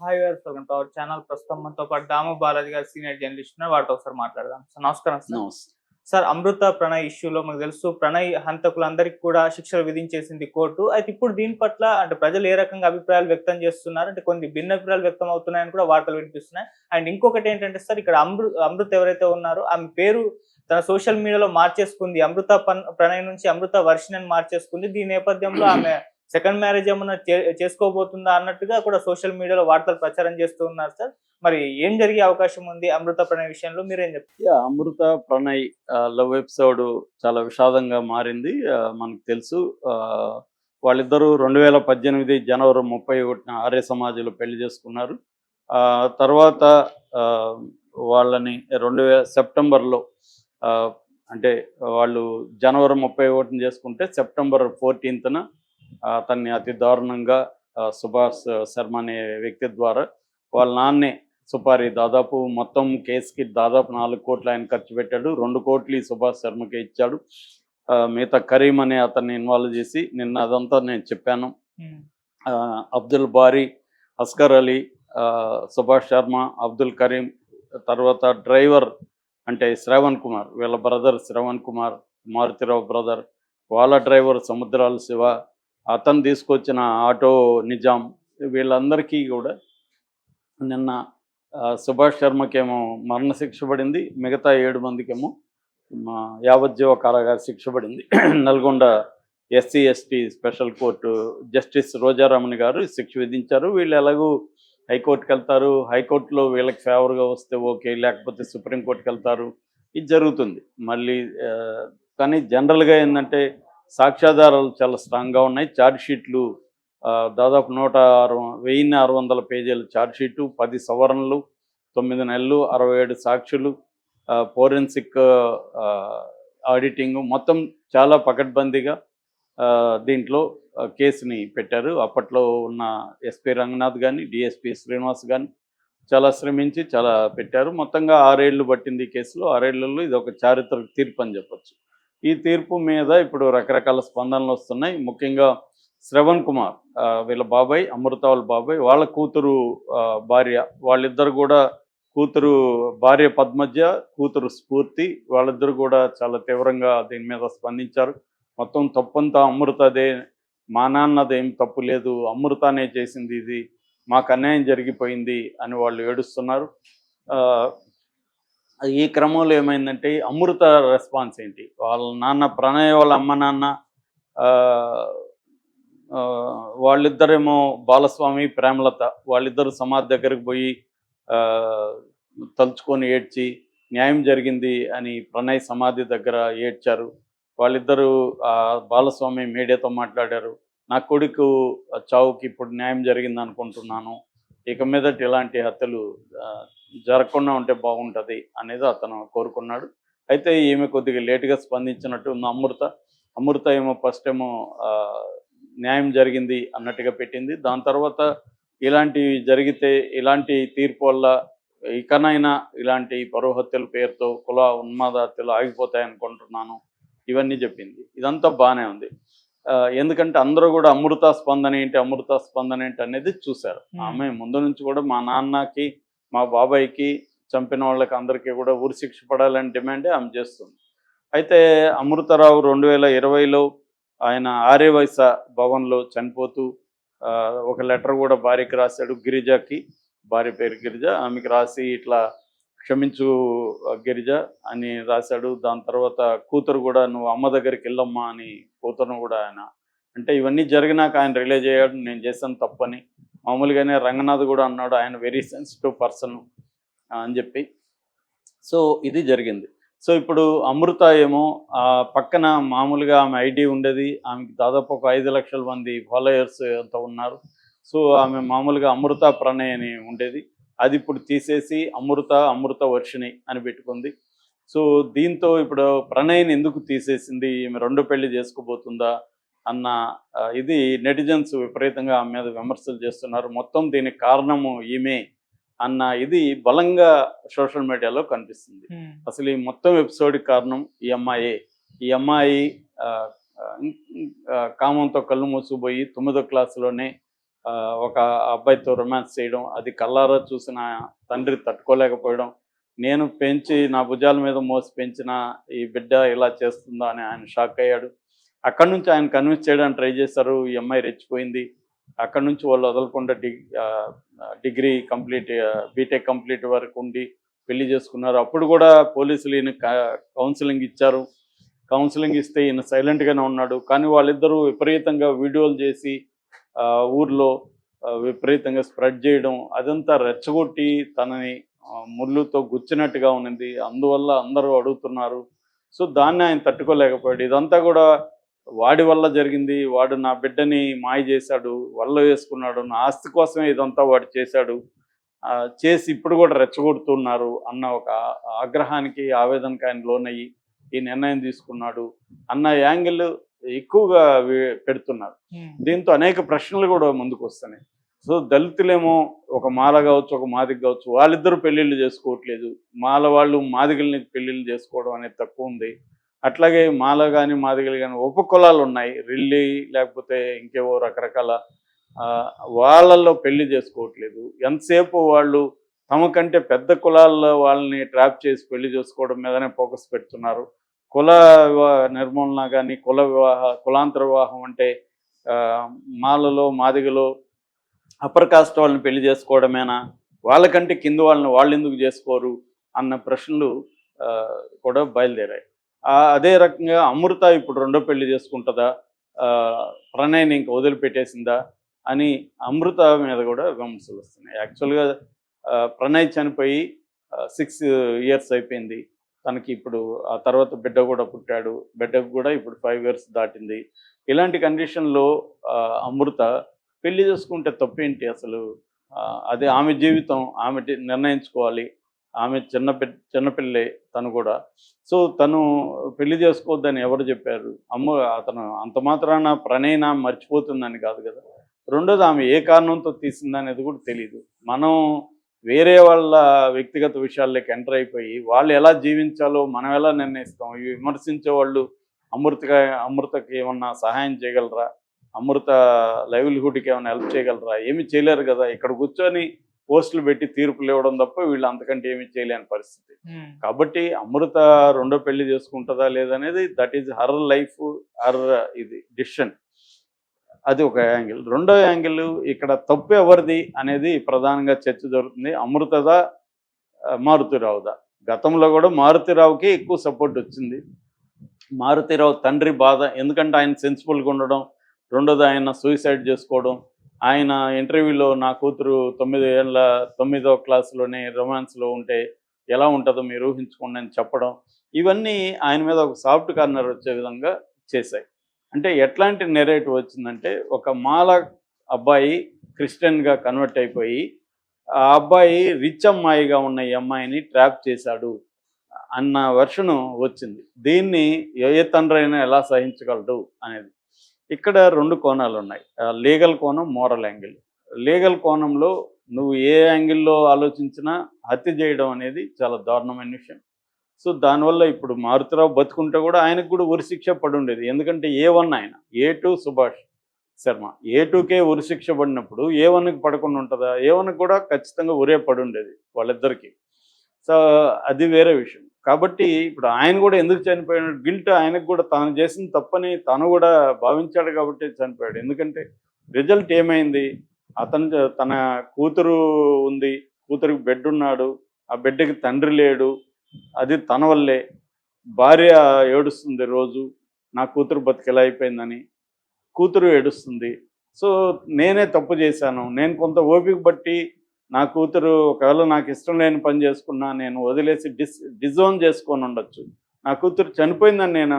Hi గారు, welcome to our channel. ప్రస్తుతం మనతో పాటు దాము బాలాజీ గారు సీనియర్ జర్నలిస్ట్ ఉన్నారు. వారితో ఒకసారి మాట్లాడదాం. సార్ నమస్కారం సార్. నమస్తే. సార్, అమృత ప్రణయ్ ఇష్యూలో మనకు తెలుసు, ప్రణయ్ హంతకులందరికీ కూడా శిక్షలు విధించేసింది కోర్టు. అయితే ఇప్పుడు దీని పట్ల అంటే ప్రజలు ఏ రకంగా అభిప్రాయాలు వ్యక్తం చేస్తున్నారు, అంటే కొన్ని భిన్న అభిప్రాయాలు వ్యక్తం అవుతున్నాయని కూడా వార్తలు వినిపిస్తున్నాయి. అండ్ ఇంకొకటి ఏంటంటే సార్, ఇక్కడ అమృత ఎవరైతే ఉన్నారో ఆమె పేరు తన సోషల్ మీడియాలో మార్చేసుకుంది. ప్రణయ్ నుంచి అమృత వర్షిణి అని మార్చేసుకుంది. దీని నేపథ్యంలో ఆమె సెకండ్ మ్యారేజ్ ఏమన్నా చేసుకోబోతుందా అన్నట్టుగా కూడా సోషల్ మీడియాలో వార్తలు ప్రచారం చేస్తూ ఉన్నారు సార్. మరి ఏం జరిగే అవకాశం ఉంది అమృత ప్రణయ్ విషయంలో, మీరేం చెప్తారు? అమృత ప్రణయ్ లవ్ ఎపిసోడ్ చాలా విషాదంగా మారింది. మనకు తెలుసు. వాళ్ళిద్దరూ 2018 జనవరి 31న ఆర్య సమాజంలో పెళ్లి చేసుకున్నారు. తర్వాత వాళ్ళని సెప్టెంబర్లో, అంటే వాళ్ళు జనవరి 31న చేసుకుంటే సెప్టెంబర్ 14న అతన్ని అతి దారుణంగా సుభాష్ శర్మ అనే వ్యక్తి ద్వారా వాళ్ళ నాన్నే సుపారీ దాదాపు మొత్తం కేసుకి దాదాపు 4 కోట్లు ఆయన ఖర్చు పెట్టాడు. 2 కోట్లు ఈ సుభాష్ శర్మకి ఇచ్చాడు. మిగతా కరీం అనే అతన్ని ఇన్వాల్వ్ చేసి నిన్న అదంతా నేను చెప్పాను. అబ్దుల్ బారీ, అస్కర్ అలీ, సుభాష్ శర్మ, అబ్దుల్ కరీం, తర్వాత డ్రైవర్ అంటే శ్రవణ్ కుమార్, వీళ్ళ బ్రదర్ శ్రవణ్ కుమార్, మారుతిరావు బ్రదర్, వాళ్ళ డ్రైవర్ సముద్రాల శివ, అతను తీసుకొచ్చిన ఆటో నిజాం, వీళ్ళందరికీ కూడా నిన్న సుభాష్ శర్మకేమో మరణశిక్ష పడింది. మిగతా 7 మందికేమో యావజ్జీవ కారాగార శిక్ష పడింది. Nalgonda SC ST special court justice Rojaramani గారు శిక్ష విధించారు. వీళ్ళు ఎలాగూ హైకోర్టుకి వెళ్తారు. హైకోర్టులో వీళ్ళకి ఫేవర్గా వస్తే ఓకే, లేకపోతే సుప్రీంకోర్టుకి వెళ్తారు. ఇది జరుగుతుంది మళ్ళీ. కానీ జనరల్గా ఏంటంటే సాక్ష్యాధారాలు చాలా స్ట్రాంగ్గా ఉన్నాయి. ఛార్జ్షీట్లు దాదాపు 1600 పేజీల ఛార్జ్షీటు, 10 సవరణలు, 9 నెలలు, 67 సాక్షులు, ఫోరెన్సిక్ ఆడిటింగ్, మొత్తం చాలా పకడ్బందీగా దీంట్లో కేసుని పెట్టారు. అప్పట్లో ఉన్న ఎస్పీ రంగనాథ్ కానీ డిఎస్పీ శ్రీనివాస్ కానీ చాలా శ్రమించి చాలా పెట్టారు. మొత్తంగా 6 ఏళ్ళు పట్టింది ఈ కేసులో. 6 ఏళ్లలో ఇది ఒక చారిత్రక తీర్పు అని చెప్పచ్చు. ఈ తీర్పు మీద ఇప్పుడు రకరకాల స్పందనలు వస్తున్నాయి. ముఖ్యంగా శ్రవణ్ కుమార్, వీళ్ళ బాబాయ్, అమృత వాళ్ళ బాబాయ్, వాళ్ళ కూతురు భార్య, వాళ్ళిద్దరు కూడా, కూతురు భార్య పద్మజ, కూతురు స్ఫూర్తి, వాళ్ళిద్దరు కూడా చాలా తీవ్రంగా దీని మీద స్పందించారు. మొత్తం తప్పంతా అమృతదే, మా నాన్నదేం తప్పు లేదు, అమృతనే చేసింది, ఇది మాకు అన్యాయం జరిగిపోయింది అని వాళ్ళు ఏడుస్తున్నారు. ఈ క్రమంలో ఏమైందంటే అమృత రెస్పాన్స్ ఏంటి, వాళ్ళ నాన్న ప్రణయ్ వాళ్ళ అమ్మ నాన్న వాళ్ళిద్దరేమో బాలస్వామి, ప్రేమలత, వాళ్ళిద్దరు సమాధి దగ్గరికి పోయి తలుచుకొని ఏడ్చి న్యాయం జరిగింది అని ప్రణయ్ సమాధి దగ్గర ఏడ్చారు. వాళ్ళిద్దరూ బాలస్వామి మీడియాతో మాట్లాడారు. నా కొడుకు చావుకి ఇప్పుడు న్యాయం జరిగింది అనుకుంటున్నాను, ఇక మీదట ఇలాంటి హత్యలు జరగకుండా ఉంటే బాగుంటుంది అనేది అతను కోరుకున్నాడు. అయితే ఈమె కొద్దిగా లేటుగా స్పందించినట్టు ఉంది అమృత ఏమో ఫస్ట్ ఏమో న్యాయం జరిగింది అన్నట్టుగా పెట్టింది. దాని తర్వాత ఇలాంటివి జరిగితే, ఇలాంటి తీర్పు వల్ల ఇకనైనా ఇలాంటి పరువు హత్యల పేరుతో కుల ఉన్మాద హత్యలు ఆగిపోతాయి అనుకుంటున్నాను, ఇవన్నీ చెప్పింది. ఇదంతా బాగానే ఉంది. ఎందుకంటే అందరూ కూడా అమృత స్పందన ఏంటి అనేది చూశారు. ఆమె ముందు నుంచి కూడా మా నాన్నకి, మా బాబాయ్కి, చంపిన వాళ్ళకి అందరికీ కూడా ఉరిశిక్ష పడాలని డిమాండే ఆమె చేస్తుంది. అయితే అమృతరావు 2020లో ఆయన ఆర్యవైశ్య భవన్లో చనిపోతూ ఒక లెటర్ కూడా భార్యకి రాశాడు, గిరిజకి, భార్య పేరు గిరిజ, ఆమెకి రాసి ఇట్లా క్షమించు గిరిజ అని రాశాడు. దాని తర్వాత కూతురు కూడా నువ్వు అమ్మ దగ్గరికి వెళ్ళమ్మా అని కూతురును కూడా ఆయన, అంటే ఇవన్నీ జరిగినాక ఆయన రిలీజ్ అయ్యాడు, నేను చేశాను తప్పని. మామూలుగానే రంగనాథ్ కూడా అన్నాడు ఆయన వెరీ సెన్సిటివ్ పర్సన్ అని చెప్పి. సో ఇది జరిగింది. సో ఇప్పుడు అమృత ఏమో పక్కన మామూలుగా ఆమె ఐడి ఉండేది, ఆమెకి దాదాపు ఒక 5 లక్షల మంది ఫాలోయర్స్ అంతా ఉన్నారు. సో ఆమె మామూలుగా అమృత ప్రణయ్ అని ఉండేది, అది ఇప్పుడు తీసేసి అమృత వర్షిణి అని పెట్టుకుంది. సో దీంతో ఇప్పుడు ప్రణయ్ని ఎందుకు తీసేసింది, ఈమె 2 పెళ్లి చేసుకోబోతుందా అన్న ఇది నెటిజన్స్ విపరీతంగా ఆమె మీద విమర్శలు చేస్తున్నారు. మొత్తం దీనికి కారణము ఈమె అన్న ఇది బలంగా సోషల్ మీడియాలో కనిపిస్తుంది. అసలు ఈ మొత్తం ఎపిసోడ్కి కారణం ఈ అమ్మాయి కామంతో కళ్ళు మూసుకుపోయి 9వ క్లాసులోనే ఒక అబ్బాయితో రొమాన్స్ చేయడం, అది కళ్ళారా చూసిన తండ్రి తట్టుకోలేకపోవడం, నేను పెంచి నా భుజాల మీద మోసి పెంచిన ఈ బిడ్డ ఇలా చేస్తుందా అని ఆయన షాక్ అయ్యాడు. అక్కడి నుంచి ఆయన కన్విన్స్ చేయడానికి ట్రై చేశారు. ఈ అమ్మాయి రెచ్చిపోయింది. అక్కడి నుంచి వాళ్ళు వదలకుండా డిగ్రీ కంప్లీట్, బీటెక్ కంప్లీట్ వరకు ఉండి పెళ్లి చేసుకున్నారు. అప్పుడు కూడా పోలీసులు ఈయన కౌన్సిలింగ్ ఇచ్చారు. కౌన్సిలింగ్ ఇస్తే ఈయన సైలెంట్గానే ఉన్నాడు. కానీ వాళ్ళిద్దరూ విపరీతంగా వీడియోలు చేసి ఊర్లో విపరీతంగా స్ప్రెడ్ చేయడం, అదంతా రెచ్చగొట్టి తనని ముళ్ళుతో గుచ్చినట్టుగా ఉన్నది. అందువల్ల అందరూ అడుగుతున్నారు. సో దాన్ని ఆయన తట్టుకోలేకపోయాడు. ఇదంతా కూడా వాడి వల్ల జరిగింది. వాడు నా బిడ్డని మాయ చేశాడు, వల్ల వేసుకున్నాడు, నా ఆస్తి కోసమే ఇదంతా వాడు చేశాడు, చేసి ఇప్పుడు కూడా రెచ్చగొడుతున్నారు అన్న ఒక ఆగ్రహానికి, ఆవేదనకి ఆయన లోనయ్యి ఈ నిర్ణయం తీసుకున్నాడు అన్న యాంగిల్ ఎక్కువగా పెడుతున్నారు. దీంతో అనేక ప్రశ్నలు కూడా ముందుకు వస్తున్నాయి. సో దళితులేమో ఒక మాల కావచ్చు, ఒక మాదిగ కావచ్చు, వాళ్ళిద్దరూ పెళ్ళిళ్ళు చేసుకోవట్లేదు. మాల వాళ్ళు మాదిగల్ని పెళ్ళిళ్ళు చేసుకోవడం అనేది తక్కువ ఉంది. అట్లాగే మాల కానీ మాదిగలు కానీ ఉపకులాలు ఉన్నాయి, రిల్లి లేకపోతే ఇంకేవో రకరకాల, వాళ్ళల్లో పెళ్లి చేసుకోవట్లేదు. ఎంతసేపు వాళ్ళు తమ కంటే పెద్ద కులాల్లో వాళ్ళని ట్రాప్ చేసి పెళ్లి చేసుకోవడం మీదనే ఫోకస్ పెడుతున్నారు. కుల నిర్మూలన కానీ కులాంతర వివాహం అంటే మాలలో మాదిగలో అప్పర్ కాస్ట్ వాళ్ళని పెళ్లి చేసుకోవడమేనా, వాళ్ళకంటే కింద వాళ్ళని వాళ్ళు ఎందుకు చేసుకోరు అన్న ప్రశ్నలు కూడా బయలుదేరాయి. అదే రకంగా అమృత ఇప్పుడు రెండో పెళ్లి చేసుకుంటుందా, ప్రణయ్ని ఇంక వదిలిపెట్టేసిందా అని అమృత మీద కూడా విమర్శలు వస్తున్నాయి. యాక్చువల్గా ప్రణయ్ చనిపోయి 6 years అయిపోయింది. తనకి ఇప్పుడు ఆ తర్వాత బిడ్డ కూడా పుట్టాడు. బిడ్డకు కూడా ఇప్పుడు 5 years దాటింది. ఇలాంటి కండిషన్లో అమృత పెళ్లి చేసుకుంటే తప్పేంటి అసలు? అదే ఆమె జీవితం, ఆమె నిర్ణయించుకోవాలి. ఆమె చిన్నపిల్లే తను కూడా. సో తను పెళ్లి చేసుకోవద్దని ఎవరు చెప్పారు? అతను అంత మాత్రాన ప్రణయన మర్చిపోతుందని కాదు కదా. రెండోది ఆమె ఏ కారణంతో తీసిందనేది కూడా తెలియదు. మనం వేరే వాళ్ళ వ్యక్తిగత విషయాల్లోకి ఎంటర్ అయిపోయి వాళ్ళు ఎలా జీవించాలో మనం ఎలా నిర్ణయిస్తాం? ఇవి విమర్శించే వాళ్ళు అమృతకి ఏమన్నా సహాయం చేయగలరా? అమృత లైవ్లీహుడ్కి ఏమైనా హెల్ప్ చేయగలరా? ఏమి చేయలేరు కదా. ఇక్కడ కూర్చొని పోస్టులు పెట్టి తీర్పులు ఇవ్వడం తప్ప వీళ్ళు అంతకంటే ఏమీ చేయలేని పరిస్థితి. కాబట్టి అమృత రెండో పెళ్లి చేసుకుంటుందా లేదనేది that is her life, her ఇది డిసిషన్. అది ఒక యాంగిల్. రెండో యాంగిల్ ఇక్కడ తప్పు ఎవరిది అనేది ప్రధానంగా చర్చ జరుగుతుంది. అమృతదా, మారుతిరావుదా? గతంలో కూడా మారుతిరావుకి ఎక్కువ సపోర్ట్ వచ్చింది. మారుతిరావు తండ్రి బాధ, ఎందుకంటే ఆయన సెన్సిబుల్గా ఉండడం, రెండోది ఆయన సూసైడ్ చేసుకోవడం, ఆయన ఇంటర్వ్యూలో నా కూతురు 9వ క్లాసులోనే రొమాన్స్లో ఉంటే ఎలా ఉంటుందో మీరు ఊహించుకోండి అని చెప్పడం, ఇవన్నీ ఆయన మీద ఒక సాఫ్ట్ కార్నర్ వచ్చే విధంగా చేశాయి. అంటే ఎట్లాంటి నెరేటివ్ వచ్చిందంటే, ఒక మాల అబ్బాయి క్రిస్టియన్గా కన్వర్ట్ అయిపోయి ఆ అబ్బాయి రిచ్ అమ్మాయిగా ఉన్న ఈ అమ్మాయిని ట్రాప్ చేశాడు అన్న వెర్షను వచ్చింది. దీన్ని ఏ తండ్రి అయినా ఎలా సహించగలడు అనేది. ఇక్కడ 2 కోణాలు ఉన్నాయి, లీగల్ కోణం, మోరల్ యాంగిల్. లీగల్ కోణంలో నువ్వు ఏ యాంగిల్లో ఆలోచించినా హత్య చేయడం అనేది చాలా దారుణమైన విషయం. సో దానివల్ల ఇప్పుడు మారుతిరావు బతుకుంటే కూడా ఆయనకు కూడా ఉరిశిక్ష పడి ఉండేది. ఎందుకంటే A1 ఆయన, A2 సుభాష్ శర్మ. A2కే ఉరిశిక్ష పడినప్పుడు A1కి పడకుండా ఉంటుందా? A1కి కూడా ఖచ్చితంగా ఉరే పడి ఉండేది వాళ్ళిద్దరికీ. సో అది వేరే విషయం. కాబట్టి ఇప్పుడు ఆయన కూడా ఎందుకు చనిపోయాడు? గిల్ట్ ఆయనకు కూడా తాను చేసిన తప్పని తను కూడా భావించాడు కాబట్టి చనిపోయాడు. ఎందుకంటే రిజల్ట్ ఏమైంది? తన కూతురు ఉంది, కూతురికి బిడ్డ ఉన్నాడు, ఆ బిడ్డకి తండ్రి లేడు, అది తన వల్లే. భార్య ఏడుస్తుంది రోజు, నా కూతురు బతికెలా అయిపోయిందని. కూతురు ఏడుస్తుంది. సో నేనే తప్పు చేశాను, నేను కొంత ఓపిక బట్టి నా కూతురు ఒకవేళ నాకు ఇష్టం లేని పని చేసుకున్నా నేను వదిలేసి డిజోన్ చేసుకొని ఉండొచ్చు. నా కూతురు చనిపోయిందని నేను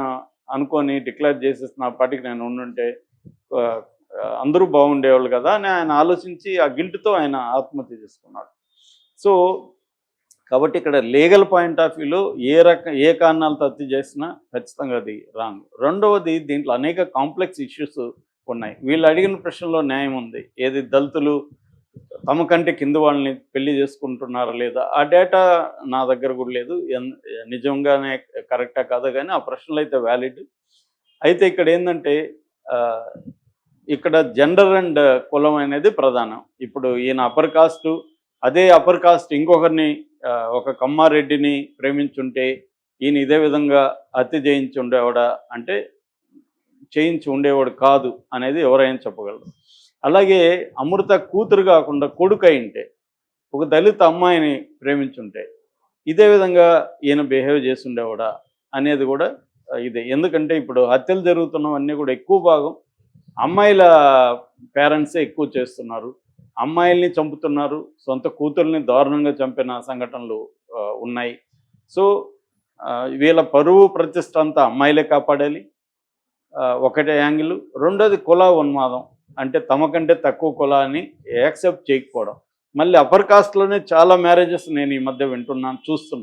అనుకొని డిక్లేర్ చేసేసి నా పాటికి నేను ఉండుంటే అందరూ బాగుండేవాళ్ళు కదా అని ఆయన ఆలోచించి ఆ గిల్ట్తో ఆయన ఆత్మహత్య చేసుకున్నాడు. సో కాబట్టి ఇక్కడ లీగల్ పాయింట్ ఆఫ్ వ్యూలో ఏ కారణాలతో హత్య చేసినా ఖచ్చితంగా అది రాంగ్. రెండవది, దీంట్లో అనేక కాంప్లెక్స్ ఇష్యూస్ ఉన్నాయి. వీళ్ళు అడిగిన ప్రశ్నలో న్యాయం ఉంది. ఏది దళితులు తమ కంటే కింద వాళ్ళని పెళ్లి చేసుకుంటున్నారా లేదా? ఆ డేటా నా దగ్గర కూడా లేదు, నిజంగానే కరెక్టా కాదా, కానీ ఆ ప్రశ్నలు అయితే వ్యాలిడ్. అయితే ఇక్కడ ఏంటంటే ఇక్కడ జెండర్ అండ్ కులం అనేది ప్రధానం. ఇప్పుడు ఈయన అప్పర్ కాస్టు, అదే అప్పర్ కాస్ట్ ఇంకొకరిని ఒక కమ్మారెడ్డిని ప్రేమించుంటే ఈయన ఇదే విధంగా హత్య చేయించి ఉండేవాడా అంటే చేయించి ఉండేవాడు కాదు అనేది ఎవరైనా చెప్పగలరు. అలాగే అమృత కూతురు కాకుండా కొడుకు అయింటే, ఒక దళిత అమ్మాయిని ప్రేమించుంటే ఇదే విధంగా ఈయన బిహేవ్ చేసి ఉండేవాడా అనేది కూడా ఇదే. ఎందుకంటే ఇప్పుడు హత్యలు జరుగుతున్నవన్నీ కూడా ఎక్కువ భాగం అమ్మాయిల పేరెంట్సే ఎక్కువ చేస్తున్నారు. అమ్మాయిల్ని చంపుతున్నారు, సొంత కూతుర్ని దారుణంగా చంపిన సంఘటనలు ఉన్నాయి. సో వీళ్ళ పరువు ప్రతిష్ట అంతా అమ్మాయిలే కాపాడాలి, ఒకటే యాంగిల్. రెండోది కుల ఉన్మాదం, అంటే తమకంటే తక్కువ కులాన్ని యాక్సెప్ట్ చేయకపోవడం. మళ్ళీ అప్పర్ కాస్ట్లోనే చాలా మ్యారేజెస్ నేను ఈ మధ్య వింటున్నాను, చూస్తున్నా.